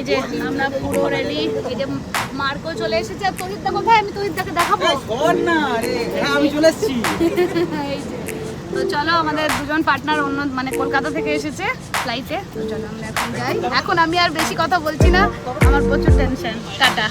এই যে আমরা পুরো রেডি। এই যে মার্কো চলে এসেছে। আর তহিদদা কোথায়? আমি তহিদদাকে দেখাবো না রে, হ্যাঁ আমি চলে এসেছি। এই যে তো চলো, আমাদের দুজন পার্টনার অন্য মানে কলকাতা থেকে এসেছে ফ্লাইটে। তো চলো আমরা এখন যাই। এখন আমি আর বেশি কথা বলছি না, আমার প্রচুর টেনশন। টাটা।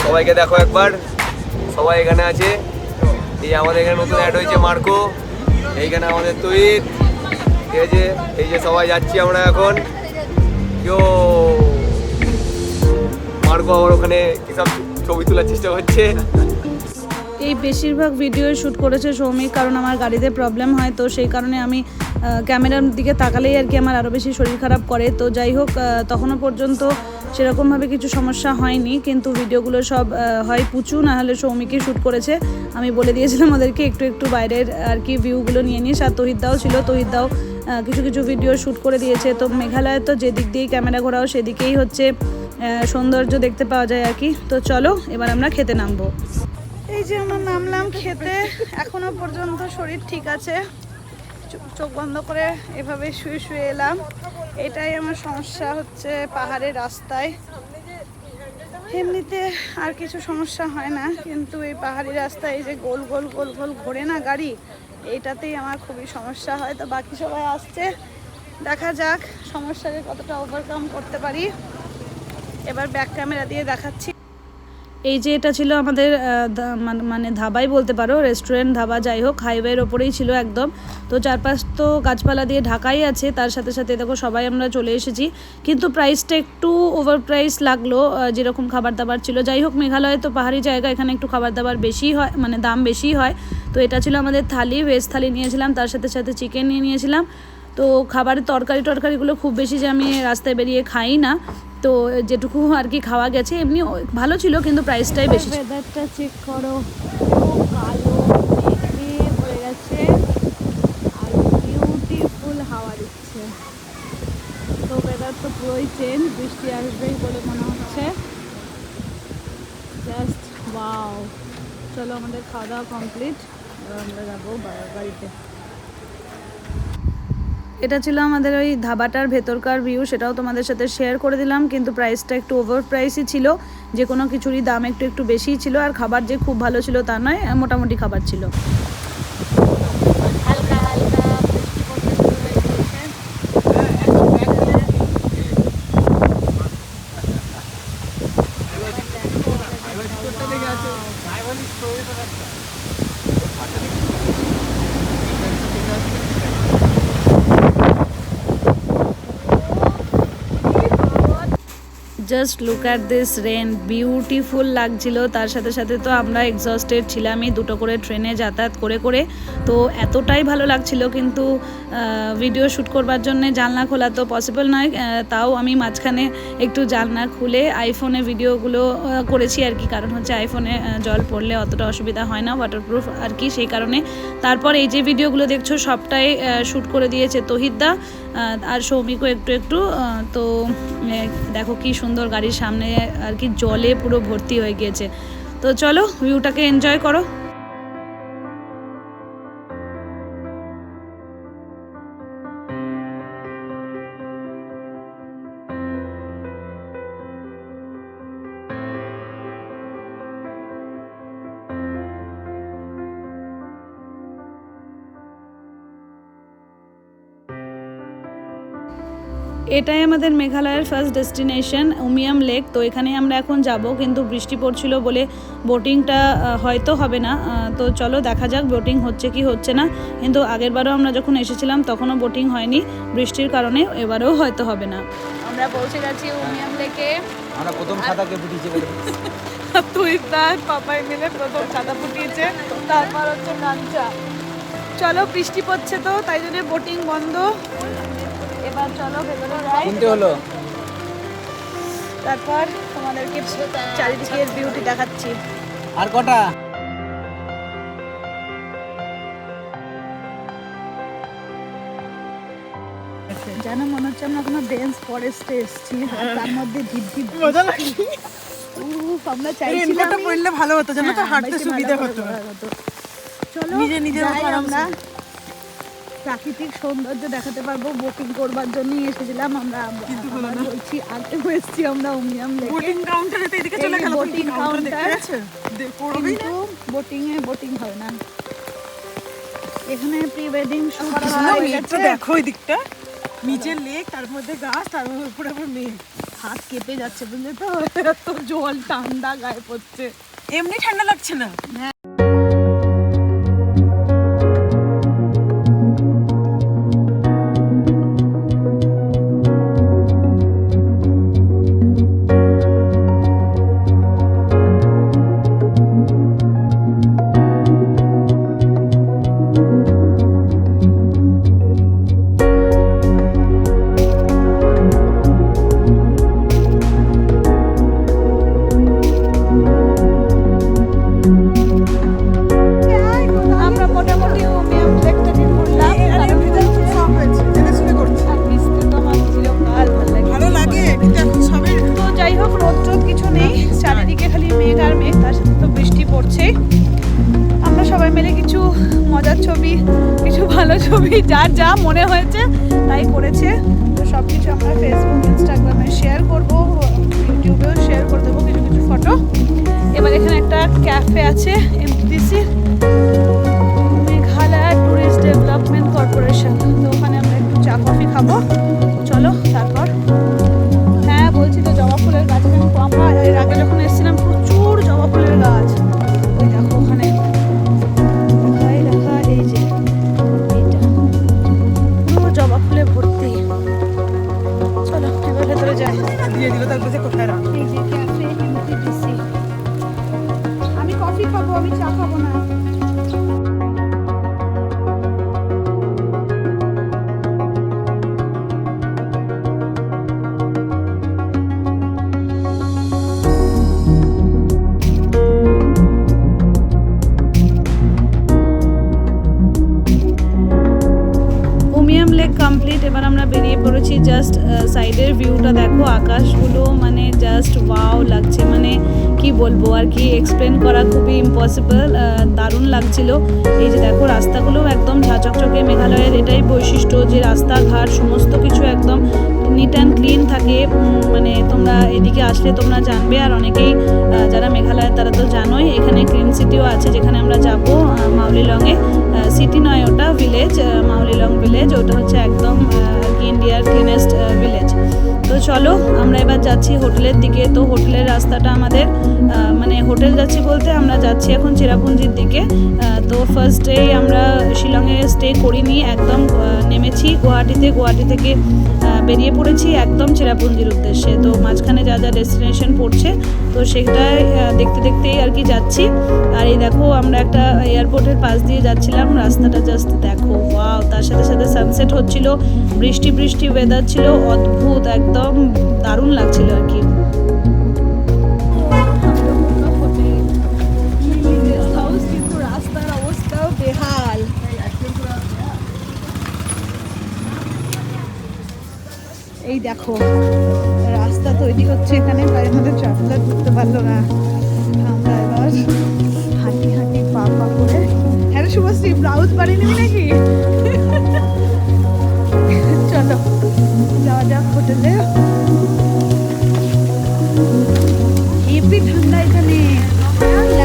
সবাইকে দেখো একবার, সবাই এখানে আছে। এই আমাদের এখানে নতুন অ্যাড হয়েছে মার্কো, এইখানে আমাদের তৈরি, ঠিক আছে। এই যে সবাই যাচ্ছি আমরা এখন। কেউ মার্কো আবার ওখানে কিসব ছবি তোলার চেষ্টা করছে। এই বেশিরভাগ ভিডিও শ্যুট করেছে সৌমিক, কারণ আমার গাড়িতে প্রবলেম হয়, তো সেই কারণে আমি ক্যামেরার দিকে তাকালেই আর কি আমার আরও বেশি শরীর খারাপ করে। তো যাই হোক, তখনও পর্যন্ত সেরকমভাবে কিছু সমস্যা হয়নি, কিন্তু ভিডিওগুলো সব হয় পুচু না হলে সৌমিকই শ্যুট করেছে। আমি বলে দিয়েছিলাম ওদেরকে একটু একটু বাইরের আর কি ভিউগুলো নিয়ে নিস। আর তহিদদাও ছিল, তহিদদাও কিছু কিছু ভিডিও শ্যুট করে দিয়েছে। তো মেঘালয়ে তো যেদিক দিয়েই ক্যামেরা ঘোরাও সেদিকেই হচ্ছে সৌন্দর্য দেখতে পাওয়া যায় আর কি। তো চলো এবার আমরা খেতে নামবো। এই যে আমরা নামলাম খেতে। এখনো পর্যন্ত শরীর ঠিক আছে, চোখ বন্ধ করে এভাবে শুয়ে শুয়ে এলাম। এটাই আমার সমস্যা হচ্ছে পাহাড়ের রাস্তায়। এমনিতে আর কিছু সমস্যা হয় না, কিন্তু এই পাহাড়ি রাস্তায় এই যে গোল গোল গোল গোল ঘোরে না গাড়ি, এইটাতেই আমার খুবই সমস্যা হয়। তো বাকি সবাই আসছে, দেখা যাক সমস্যাকে কতটা ওভারকাম করতে পারি। এবার ব্যাক ক্যামেরা দিয়ে দেখাচ্ছি। এই যে এটা ছিল আমাদের মানে ধাবাই বলতে পারো, রেস্টুরেন্ট ধাবা যাই হোক, হাইওয়ের ওপরেই ছিল একদম। তো চারপাশ তো গাছপালা দিয়ে ঢাকাই আছে, তার সাথে সাথে দেখো সবাই আমরা চলে এসেছি। কিন্তু প্রাইসটা একটু ওভার প্রাইস লাগলো, যেরকম খাবার দাবার ছিল। যাই হোক, মেঘালয় তো পাহাড়ি জায়গা, এখানে একটু খাবার দাবার বেশি হয়, মানে দাম বেশি হয়। তো এটা ছিল আমাদের থালি, ভেজ থালি নিয়েছিলাম, তার সাথে সাথে চিকেন নিয়েছিলাম। তো খাবারের তরকারিগুলো খুব বেশি যে আমি রাস্তায় বেরিয়ে খাই না, তো যেটুকু আর কি খাওয়া গেছে এমনি ভালো ছিল, কিন্তু প্রাইসটাই বেশি। ওয়েদারটা চেক করো, কালো মেঘে ভরে গেছে আর বিউটিফুল হাওয়া দিচ্ছে। তো ওয়েদার তো পুরোই চেঞ্জ, বৃষ্টি আসবেই বলে মনে হচ্ছে। Just wow. চলো আমাদের খাওয়া দাওয়া কমপ্লিট, এবার আমরা যাবো বাড়িতে। এটা ছিল আমাদের ওই ধাবাটার ভেতরকার ভিউ, সেটাও তোমাদের সাথে শেয়ার করে দিলাম। কিন্তু প্রাইসটা একটু ওভার প্রাইসই ছিল, যে কোনো কিছুরই দাম একটু একটু বেশিই ছিল। আর খাবার যে খুব ভালো ছিল তা নয়, মোটামুটি খাবার ছিল। হালকা হালকা বৃষ্টি পড়তে শুরু হয়ে গিয়েছে। Just look at this rain, beautiful লাগছিল। তার সাথে সাথে তো আমরা এক্সস্টেড ছিলামই, দুটো করে ট্রেনে যাতায়াত করে করে। তো এতটাই ভালো লাগছিল, কিন্তু ভিডিও শ্যুট করবার জন্য জানলা খোলা তো পসিবল নয়। তাও আমি মাঝখানে একটু জানলা খুলে আইফোনে ভিডিওগুলো করেছি আর কি, কারণ হচ্ছে আইফোনে জল পড়লে অতটা অসুবিধা হয় না, ওয়াটারপ্রুফ আর কি, সেই কারণে। তারপর এই যে ভিডিওগুলো দেখছো সবটাই শ্যুট করে দিয়েছে তহিদদা, আর সৌমিকও একটু একটু। তো দেখো কি সুন্দর গাড়ির সামনে আর কি জলে পুরো ভর্তি হয়ে গিয়েছে। তো চলো ভিউটাকে এনজয় করো। এটাই আমাদের মেঘালয়ের ফার্স্ট ডেস্টিনেশন উমিয়াম লেক। তো এখানে আমরা এখন যাব, কিন্তু বৃষ্টি পড়ছিল বলে বোটিংটা হয়তো হবে না। তো চলো দেখা যাক বোটিং হচ্ছে কি হচ্ছে না। কিন্তু আগেরবারও আমরা যখন এসেছিলাম তখনও বোটিং হয়নি বৃষ্টির কারণে, এবারেও হয়তো হবে না। আমরা পৌঁছে গেছি উমিয়াম লেকে। আমরা প্রথম সাঁতারকে ফুটিয়েছি বলে তুই তার পাপাই মিলে প্রথম সাঁতা ফুটিয়েছে, তারপর হচ্ছে কাঞ্চা। চলো বৃষ্টি পড়ছে তো তাই জন্য বোটিং বন্ধ। এবার চলো ভেতরে যাই, কিনতে হলো তারপর তোমাদেরকে চারিদিকের বিউটি দেখাচ্ছি। আর কটা? যেন মনে হচ্ছে আমরা কোনো ডেন্স ফরেস্টে এসেছি, আর তার মধ্যে ঢিপ ঢিপ মজা লাগে। আমরা রেইনকোটটা চাইছিলাম পরলে ভালো হতো, জানো তো, হ্যাঁ, হাঁটতে বেশি সুবিধা ভালো হতো। হতো। চলো নিজে নিজের যাই, মতো আমরা আরামসে। প্রাকৃতিক সৌন্দর্য দেখাতে পারবো। বোটিং করবার জন্যই এসেছিলাম আমরা, কিন্তু হলো আবার না। বলছি আগে এসেছি আমরা উমিয়াম লেকে, বোটিং কাউন্টারে তো এদিকে চলে এই গেল, boating বোটিং কাউন্টার counter। দেখতে আছে, পড়বেই না। কিন্তু বোটিং হয় না এখানে। প্রি ওয়েডিং শুট সুন্দর মেঘটা দেখো ওই দিকটা, নিচে লেক, তার মধ্যে গাছ, তার উপরে আবার মেঘ। হাত কেঁপে যাচ্ছে বুঝলে তো, এত জল ঠান্ডা গায়ে পড়ছে। এমনি ঠান্ডা লাগছে না। আমরা মোটামুটি উমিয়াম লেকটাকে ঘুরলাম, কারণ হচ্ছে সব হয়েছে, জেনে শুনে করছি। আর মিশতে তো আমার চিরকাল ভালো লাগে, কিন্তু এখন সবে তো যাই হোক, রোদ টোদ কিছু নেই, চারিদিকে খালি মেঘ আর মেঘ, তার সাথে তো বৃষ্টি পড়ছেই। আমরা সবাই মিলে কিছু মজার ছবি, কিছু ভালো ছবি, যার যা মনে হয়েছে তাই করেছে। তো সব কিছু আমরা ফেসবুক ইনস্টাগ্রামে শেয়ার করব, ইউটিউবেও শেয়ার করে দেবো কিছু কিছু ফটো। এবার এখানে একটা ক্যাফে আছে MTC, Meghalaya tourist development corporation, তো ওখানে আমরা একটু চা কফি খাবো। চলো তারপর, হ্যাঁ বলছি তো, জবা ফুলের গাছ এখানে, আমরা এর আগে যখন এসেছিলাম প্রচুর জবা ফুলের গাছ। ওই দেখো ওখানে রাখা, এই যে এইটা পুরো জবা ফুলে ভর্তি। চলো এবার ভেতরে যাই। দিয়ে দিল, তার কাছে কোথায় রাখ। এই যে ক্যাফে এমটিসি। আমি কফি খাবো, আমি চা খাবো না। উমিয়াম লেক কমপ্লিট, এবার আমরা বেরিয়ে পড়েছি। জাস্ট সাইডের ভিউটা দেখো, আকাশগুলো মানে জাস্ট ওয়াও লাগছে, মানে কি বলবো আর কি, এক্সপ্লেন করা খুবই ইম্পসিবল, দারুণ লাগছিল। এই যে দেখো রাস্তাগুলো একদম ঝাঁচকচকে, মেঘালয়ের এটাই বৈশিষ্ট্য যে রাস্তাঘাট সমস্ত কিছু একদম নিট অ্যান্ড ক্লিন থাকে। মানে তোমরা এদিকে আসলে তোমরা জানবে, আর অনেকেই যারা মেঘালয়ের তারা তো জানোই। এখানে গ্রিন সিটিও আছে যেখানে আমরা যাবো, মাউলিলংয়ে। সিটি নয়, ওটা ভিলেজ, মাউলিলং ভিলেজ, ওটা হচ্ছে একদম ইন্ডিয়ার ক্লিনেস্ট ভিলেজ। তো চলো আমরা এবার যাচ্ছি হোটেলের দিকে। তো হোটেলের রাস্তাটা আমাদের মানে হোটেল যাচ্ছি বলতে আমরা যাচ্ছি এখন চেরাপুঞ্জির দিকে। তো ফার্স্ট ডে আমরা শিলংয়ে স্টে করিনি, একদম নেমেছি গুয়াহাটিতে, গুয়াহাটি থেকে বেরিয়ে পড়েছি একদম চেরাপুঞ্জির উদ্দেশ্যে। তো মাঝখানে যা যা ডেস্টিনেশন পড়ছে তো সেটাই দেখতে দেখতেই আর কি যাচ্ছি। আর এই দেখো আমরা একটা এয়ারপোর্টের পাশ দিয়ে যাচ্ছিলাম, রাস্তাটা জাস্ট দেখো ওয়াও, তার সাথে সাথে সানসেট হচ্ছিল, বৃষ্টি বৃষ্টি ওয়েদার ছিল, অদ্ভুত একদম দারুণ লাগছিল আর কি। কিন্তু রাস্তার অবস্থাও বেহাল। এই দেখো রাস্তা তৈরি হচ্ছে এখানে, তাই আমাদের ট্রাভেলার করতে পারলো না। আমরা এবার হাঁটি হাঁটি পা পা করে, হ্যাঁ রে শুভশ্রী, ব্লাউজ বানিয়ে নিবি নাকি? চলো যাওয়া যাক হোটেলে। হেভি ঠান্ডা এখানে,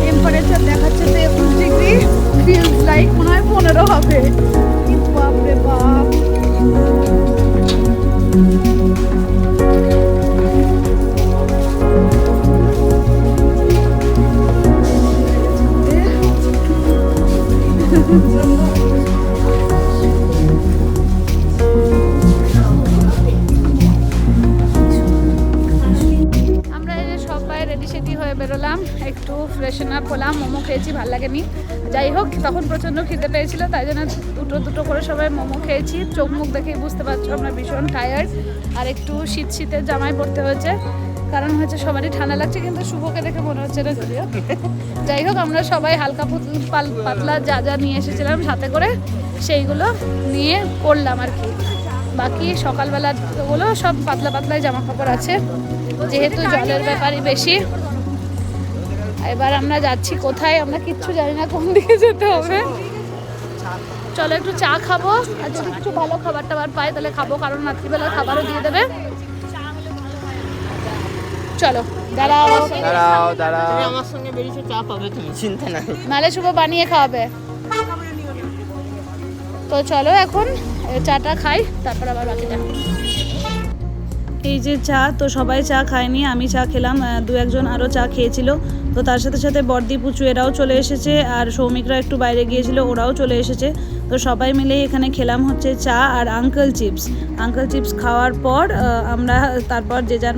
টেম্পারেচার দেখাচ্ছে তো 21 ডিগ্রি, ফিলস লাইক মনে হয় 15 হবে। কি বাপ রে বাপ। আমরা এই যে সবাই রেডি সেডি হয়ে বেরোলাম, একটু ফ্রেশন আপ হলাম, মোমো খেয়েছি, ভালো লাগেনি। যাই হোক, তখন প্রচণ্ড খিদে পেয়েছিল, তাই জন্য দুটো করে সবাই মোমো খেয়েছি। চোখ মুখ দেখেই বুঝতে পারছো আমরা ভীষণ টায়ার্ড, আর একটু শীতের জামায় পড়তে হয়েছে, কারণ হচ্ছে সবারই ঠান্ডা লাগছে, কিন্তু শুভকে দেখে মনে হচ্ছে না যদিও। যাই হোক, আমরা সবাই হালকা পাতলা যা যা নিয়ে এসেছিলাম সাথে করে সেইগুলো নিয়ে করলাম আর কি। বাকি সকালবেলাগুলো সব পাতলা পাতলাই জামা কাপড় আছে, যেহেতু জলের ব্যাপারই বেশি। এবার আমরা যাচ্ছি কোথায় আমরা কিচ্ছু জানি না, কোন দিকে যেতে হবে। চলো একটু চা খাবো, আর যদি কিছু ভালো খাবার টাবার পাই তাহলে খাবো, কারণ রাত্রিবেলার খাবারও দিয়ে দেবে। চলো দাঁড়াও দাঁড়াও দাঁড়াও, আমার সঙ্গে বেরিয়েছে, চা পাবে তুমি, চিন্তা নাই। নালে শুভ বানিয়ে খাওয়াবে। তো চলো এখন চাটা খাই, তারপর আবার বাকিটা। এই যে চা, তো সবাই চা খায়নি, আমি চা খেলাম, দু একজন আরও চা খেয়েছিল। তো তার সাথে সাথে বর্দি পুচু এরাও চলে এসেছে, আর সৌমিকরা একটু বাইরে গিয়েছিল, ওরাও চলে এসেছে। তো সবাই মিলে এখানে খেলাম হচ্ছে চা আর আঙ্কেল চিপস খাওয়ার পর আমরা তারপর যে যার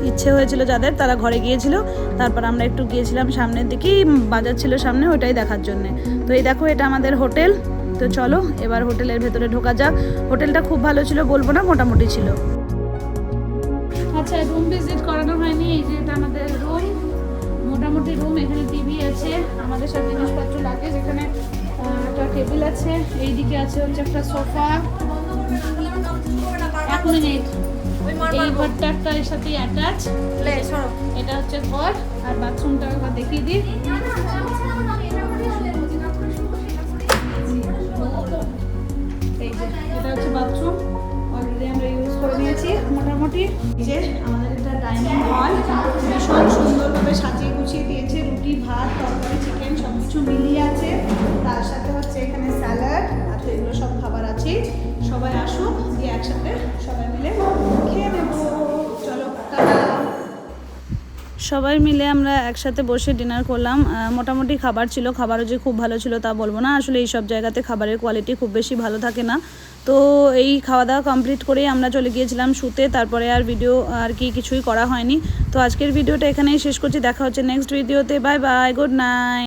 ইচ্ছে হয়েছিল যাদের, তারা ঘরে গিয়েছিল। তারপর আমরা একটু গিয়েছিলাম সামনের দিকেই, বাজার ছিল সামনে, ওইটাই দেখার জন্যে। তো এই দেখো, এটা আমাদের হোটেল। তো চলো এবার হোটেলের ভেতরে ঢোকা যাক। হোটেলটা খুব ভালো ছিল বলবো না, মোটামুটি ছিল। আচ্ছা, রুম ভিজিট করানো হয়নি, এই যে এটা আমাদের রুম, মোটামুটি রুম। এখানে টিভি আছে, আমাদের সব জিনিসপত্র লাগে, যেখানে একটা টেবিল আছে, এইদিকে আছে হচ্ছে একটা সোফা। 1 মিনিট, এই ঘরটা এর সাথে অ্যাটাচ, এটা হচ্ছে ঘর। আর বাথরুমটা একবার দেখিয়ে দিই। এই যে এটা হচ্ছে বাথরুম, অলরেডি আমরা ইউজ করে নিয়েছি মোটামুটি। যে আমাদের এটা ডাইনিং হল, ভীষণ সুন্দরভাবে সাজিয়ে গুছিয়ে দিয়েছে, রুটি ভাত তরকারি চিকেন সব কিছু মিলিয়ে আছে। তার সাথে হচ্ছে এখানে স্যালাড, আর তো এগুলো সব খাবার আছে। সবাই আসুক, দিয়ে একসাথে সবাই মিলে খেয়ে নেবো। চলো টাটা। সবাই মিলে আমরা একসাথে বসে ডিনার করলাম। মোটামুটি খাবার ছিল, খাবারও যে খুব ভালো ছিল তা বলবো না, আসলে এই সব জায়গাতে খাবারের কোয়ালিটি খুব বেশি ভালো থাকে না। তো এই খাওয়া দাওয়া কমপ্লিট করেই আমরা চলে গিয়েছিলাম শুতে, তারপরে আর ভিডিও আর কি কিছুই করা হয়নি। তো আজকের ভিডিওটা এখানেই শেষ করছি, দেখা হচ্ছে নেক্সট ভিডিওতে। Bye bye, good night.